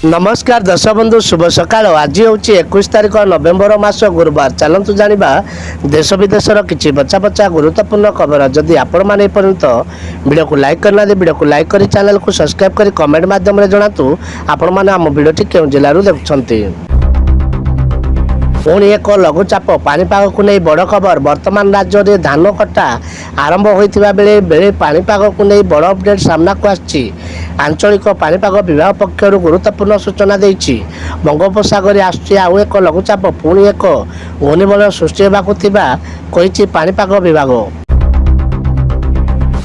नमस्कार दर्शक बंधु शुभ सकाळ। आज हूँ 21 तारीख नवेम्बर मास गुरुवार। चलतु जाना देश विदेशर किसी बचा बचा गुरुत्वपूर्ण खबर। जदि आपण मैंने पर्यंत वीडियो को लाइक करना वीडियो को लाइक कर चैनल को सब्सक्राइब कर कमेंट माध्यम जनातु आपण मैंने आम वीडियो क्यों जिलू देखुं। पुणी एक लघुचाप पानीपाग को नहीं बड़ खबर। वर्तमान राज्य में धान कटा आरंभ होता बेले बेले पानीपाग को नहीं बड़ अपडेट सामना को आछि। आंचलिक पानीपाग विभाग पक्षर गुरुत्वपूर्ण सूचना देछि। बंगोपसागर आसुछि आउ एक लघुचाप पुणी एक घूर्णिबलय सृष्टि होबाकु थिबा कहिछि पानीपाग विभाग।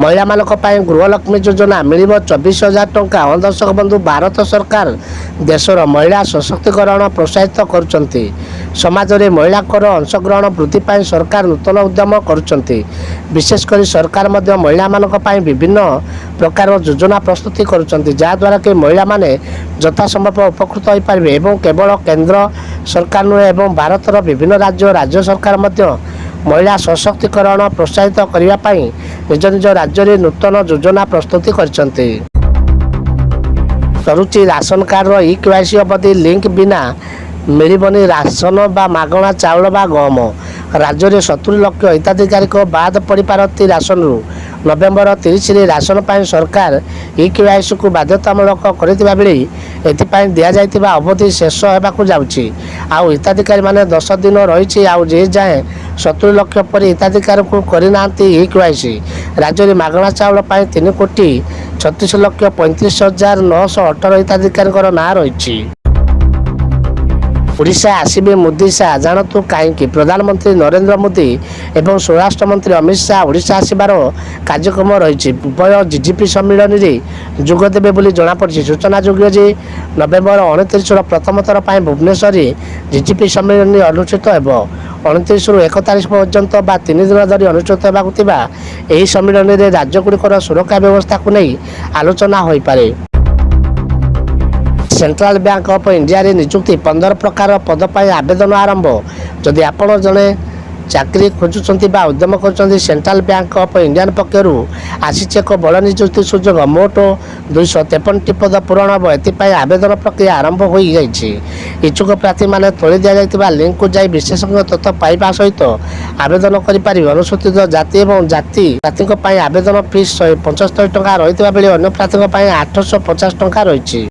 महिला मानक पाई गृहलक्ष्मी योजना मिल 24,000 टंका। दर्शक बंधु भारत सरकार देशर महिला सशक्तिकरण प्रोत्साहित करुछंती। समाज में महिला अंशग्रहण वृद्धि पाई सरकार नूतन उद्यम करुछंती। विशेषकर सरकार मध्य महिला मानक पाई विभिन्न प्रकार योजना प्रस्तुति करुछंती जहाद्वारा कि महिला माने यथासंभव उपकृत हो पारे एवं केवल केंद्र सरकार नुहे एवं भारतर विभिन्न राज्य सरकार मध्य महिला सशक्तिकरण प्रोत्साहित करने निज निज राज्य में नूतन योजना प्रस्तुति करछंती। सरुचि राशन कार्ड ई-केवाईसी अवधि लिंक बिना मिलबनी राशन बा मागणा चाउल बा गहम। राज्य में 70 लाख हिताधिकारी बाद पड़ पारती राशन रु। नवेम्बर 30 राशन पाई सरकार ई-केवाईसी को बाध्यतामूलक करथिबा बेले एथिपाई दिया जायतिबा अवधि शेष होबाकू जाउछि। आउ हिताधिकारी माने 10 दिन रही आउ जे जाए 70 लाख पर हिताधिकारी को करना ई-केवाईसी। राज्य में मागणा चाउल पाई 3,36,35,918 हिताधिकारी ना रही। ओडिशा आसिबे मोदी शाह जानतु कहीं। प्रधानमंत्री नरेंद्र मोदी एवं स्वराष्ट्र मंत्री अमित शाह ओडिशा आसबार कार्यक्रम रही। उभय जीजीपी सम्मिलन में जोगदेवे बोली जमापड़ी। सूचना योग्य जे नवेम्बर 29 प्रथम थर पर भुवनेश्वर जीजीपी सम्मिलन अनुष्ठित हो। 29 रु 31 पर्यंत 3 दिन धरी अनुष्ठित होगा सम्मिलन में राज्यगुड़िकर सुरक्षा व्यवस्था को नहीं आलोचना हो पारे। सेंट्रल बैंक ऑफ इंडिया रे नियुक्ति 15 प्रकार पद पर आवेदन आरंभ। जदि आपण जड़े चाकरी खोजुंट बा उद्यम कर सेंट्रल बैंक ऑफ इंडिया पक्षर आसी एक बड़ नियुक्ति सुजोग मोट 253 पद पूरण हम। एपाई आवेदन प्रक्रिया आरंभ हो जाइए। इच्छुक प्रार्थी मैंने तोली दि जाता लिंक को जाई विशेषज्ञ तथ्य पाइबा सहित आवेदन करें। अनुसूचित जाति और जाति प्रार्थी आवेदन फीस 175 टंका रही बेले अन्य प्रार्थी 850 टंका रही।